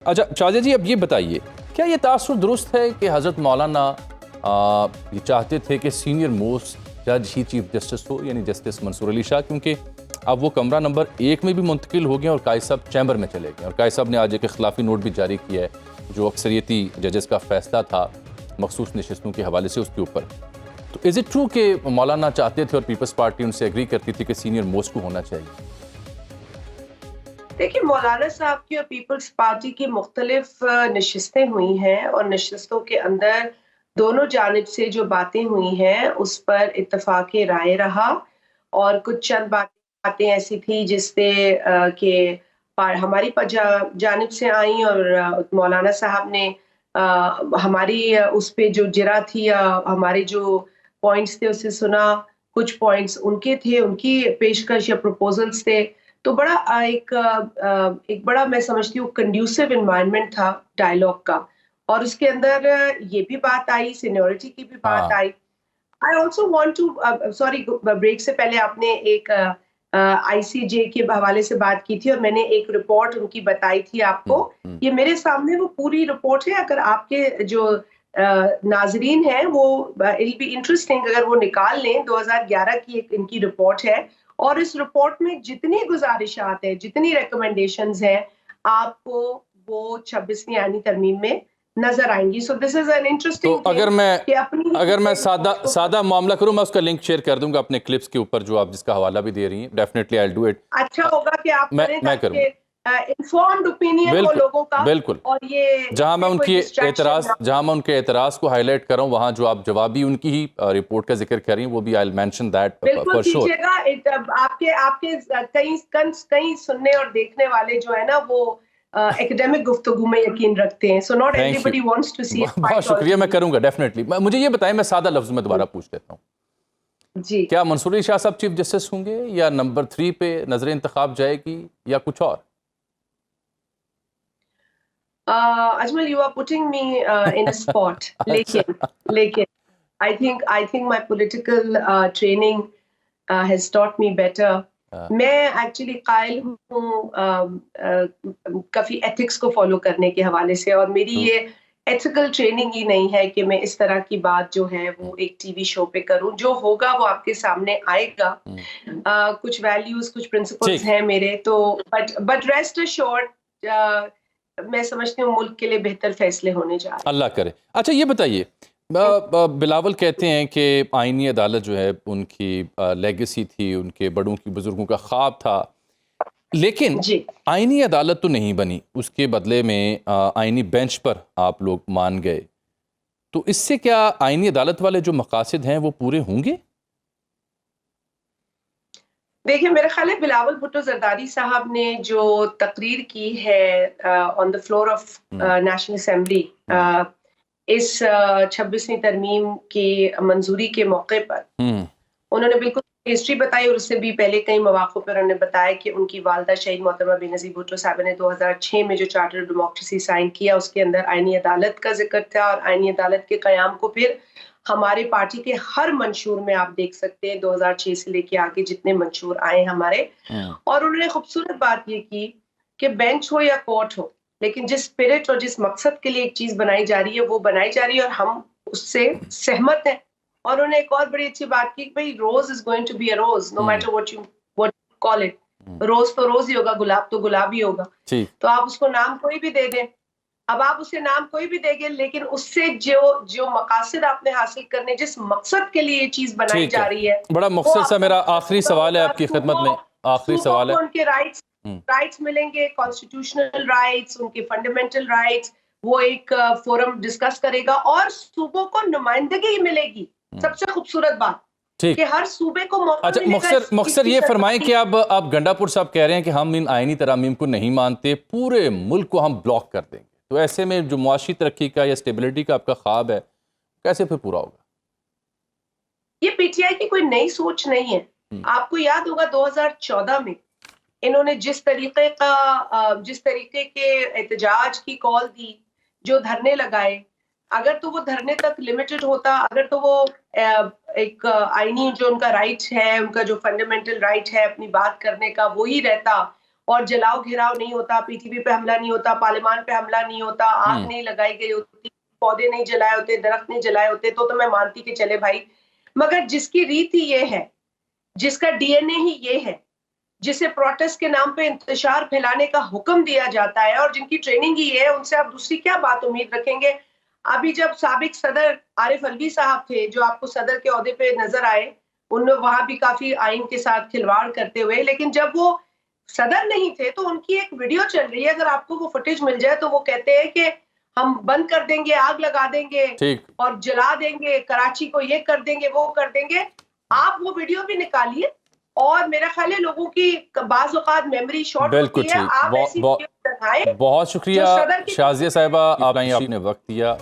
अच्छा शाहजहाँ जी, अब ये बताइए, क्या ये तासुर दुरुस्त है कि हज़रत मौलाना ये चाहते थे कि सीनियर मोस्ट जज ही चीफ जस्टिस हो, यानी जस्टिस मंसूर अली शाह, क्योंकि अब वो कमरा नंबर 1 में भी मुंतकिल हो गए और कायद साहब चैम्बर में चले गए, और कायद साहब ने आज एक इख्लाफी नोट भी जारी किया है जो अक्सरियती जजेस का फैसला था मखसूस नशिस्तों के हवाले से उसके ऊपर। तो इज़ इट ट्रू कि मौलाना चाहते थे और पीपल्स पार्टी उनसे एग्री करती थी कि सीनियर मोस्ट को होना चाहिए? देखिए, मौलाना साहब की और पीपल्स पार्टी की मुख्तलिफ नशिस्तें हुई हैं और नशिस्तों के अंदर दोनों जानिब से जो बातें हुई हैं उस पर इत्तफाक राय रहा, और कुछ चंद बातें ऐसी थी जिससे कि हमारी जानिब से आई, और मौलाना साहब ने हमारी उस पे जो जिरा थी या हमारे जो पॉइंट्स थे उसे सुना। कुछ पॉइंट्स उनके थे, उनकी पेशकश या प्रपोजल्स थे। तो बड़ा एक बड़ा मैं समझती हूँ कंड्यूसिव एनवायरनमेंट था डायलॉग का, और उसके अंदर ये भी बात आई, सीनियरिटी की भी बात आई। I also want to sorry, break से पहले आपने एक आईसीजे के हवाले से बात की थी और मैंने एक रिपोर्ट उनकी बताई थी आपको। ये मेरे सामने वो पूरी रिपोर्ट है, अगर आपके जो नाजरीन हैं वो इट बी इंटरेस्टिंग अगर वो निकाल लें। 2011 की एक इनकी रिपोर्ट है, और इस रिपोर्ट में जितनी गुजारिशात है, जितनी रिकमेंडेशंस है, आपको वो 26वीं आईनी तरमीम में नजर आएंगी। So this is an interesting तो अगर मैं सादा मामला करूं, मैं उसका लिंक शेयर कर दूंगा अपने क्लिप्स के ऊपर जो आप जिसका हवाला भी दे रही हैं। Definitely I will do it. अच्छा होगा कि आप करें मैं ताकि इन्फॉर्म्ड ओपिनियन हो लोगों का। बिल्कुल, और ये जहां मैं उनके एतराज को हाईलाइट कर रहा हूं, वहां जो आप जवाबी उनकी ही रिपोर्ट का जिक्र कर रही हैं, वो भी आई विल मेंशन दैट बिल्कुल फॉर श्योर। कीजिएगा। आपके कई सुनने और देखने वाले जो है ना वो एकेडमिक गुफ्तगू में यकीन रखते हैं। So not everybody wants to see. बहुत शुक्रिया, मैं करूंगा डेफिनेटली। मुझे ये बताएं, मैं सादा लफ्ज में दोबारा पूछ लेता हूँ जी, क्या मंसूर अली शाह साहब चीफ जस्टिस होंगे या नंबर 3 पे नजर इंतखाब जाएगी या कुछ और? Ajmal, you are putting me in a spot. लेकिन I think my political training has taught me better. मैं एक्चुअली कायल हूँ काफी एथिक्स को फॉलो करने के हवाले से, और मेरी ये एथिकल ट्रेनिंग ही नहीं है कि मैं इस तरह की बात जो है वो एक टीवी शो पे करूं। जो होगा वो आपके सामने आएगा। कुछ वैल्यूज, कुछ प्रिंसिपल्स हैं मेरे, तो बट रेस्ट अश्योर्ड मैं समझती हूँ मुल्क के लिए बेहतर फैसले होने जा रहे हैं। अल्लाह करे। अच्छा ये बताइए, बिलावल कहते हैं कि आईनी अदालत जो है उनकी लेगेसी थी, उनके बड़ों की बुजुर्गों का ख्वाब था, लेकिन आईनी अदालत तो नहीं बनी, उसके बदले में आईनी बेंच पर आप लोग मान गए। तो इससे क्या आईनी अदालत वाले जो मकासद हैं वो पूरे होंगे? देखिए, मेरे ख्याल है बिलावल भुट्टो जरदारी साहब ने जो तकरीर की है on the floor of national assembly इस 26वीं तरमीम की मंजूरी के मौके पर, उन्होंने बिल्कुल हिस्ट्री बताई, और उससे भी पहले कई मौक़ों पर उन्होंने बताया कि उनकी वालदा शहीद मोहतरमा बेनज़ीर भुट्टो साहब ने 2006 में जो चार्टर ऑफ डेमोक्रेसी साइन किया उसके अंदर आईनी अदालत का जिक्र था, और आईनी अदालत के क़याम को फिर हमारे पार्टी के हर मंशूर में आप देख सकते हैं, 2006 से लेके आगे जितने मंशूर आए हमारे। और उन्होंने खूबसूरत बात ये की कि बेंच हो या कोर्ट हो, लेकिन जिस स्पिरिट और जिस मकसद के लिए एक चीज बनाई जा रही है वो बनाई जा रही है, और हम उससे सहमत हैं। और उन्होंने एक और बड़ी अच्छी बात की, भाई rose is going to be a rose, no matter what you call it. Rose तो रोज ही होगा, गुलाब तो गुलाब ही होगा। तो आप उसको नाम कोई भी दे दें, अब आप उसे नाम कोई भी देंगे, लेकिन उससे जो मकासद आपने हासिल करने, जिस मकसद के लिए ये चीज बनाई जा रही है। बड़ा मुख्तसर सा मेरा आखिरी सवाल है आपकी खिदमत में, आखिरी सवाल है। उनके राइट्स मिलेंगे, कॉन्स्टिट्यूशनल राइट्स, उनके फंडामेंटल राइट्स, वो एक फोरम डिस्कस करेगा और सूबों को नुमाइंदगी मिलेगी। सबसे खूबसूरत बात कि हर सूबे को मौका मिलेगा। अच्छा मुख्तसर ये फरमाएं कि आप गंडापुर साहब कह रहे हैं कि हम इन आईनी तरामीम को नहीं मानते, पूरे मुल्क को हम ब्लॉक कर देंगे, तो ऐसे में जो मुआशी तरक्की का या स्टेबिलिटी का आपका ख्वाब है कैसे फिर पूरा होगा? ये पीटीआई की कोई नई सोच नहीं है। आपको याद होगा 2014 में इन्होंने जिस तरीके के एहतजाज की कॉल दी, जो धरने लगाए, अगर तो वो धरने तक लिमिटेड होता, अगर तो वो एक आईनी जो उनका राइट है, उनका जो फंडामेंटल राइट है अपनी बात करने का, वो ही रहता, اور جلاؤ گھیراؤ نہیں ہوتا, پی ٹی وی پہ حملہ نہیں ہوتا, پارلیمان پہ حملہ نہیں ہوتا, آگ نہیں لگائی گئی ہوتی, پودے نہیں جلائے ہوتے, درخت نہیں جلائے ہوتے, تو میں مانتی کہ چلے بھائی. مگر جس کی ریت ہی یہ ہے, جس کا ڈی این اے ہی یہ ہے, جسے پروٹیسٹ کے نام پہ انتشار پھیلانے کا حکم دیا جاتا ہے, اور جن کی ٹریننگ ہی ہے, ان سے آپ دوسری کیا بات امید رکھیں گے؟ ابھی جب سابق صدر عارف الوی صاحب تھے, جو آپ کو صدر کے عہدے پہ نظر آئے, ان نے وہاں بھی کافی آئین کے ساتھ کھلواڑ کرتے ہوئے, لیکن جب وہ صدر نہیں تھے تو ان کی ایک ویڈیو چل رہی ہے, اگر آپ کو وہ فوٹیج مل جائے تو وہ کہتے ہیں کہ ہم بند کر دیں گے, آگ لگا دیں گے اور جلا دیں گے, کراچی کو یہ کر دیں گے, وہ کر دیں گے. آپ وہ ویڈیو بھی نکالیے, اور میرا خیال ہے لوگوں کی بعض اوقات میموری شارٹ ہوتی ہے, آپ ایسی ویڈیو دکھائیں. بہت شکریہ شازیہ صاحبہ, آپ نے وقت دیا.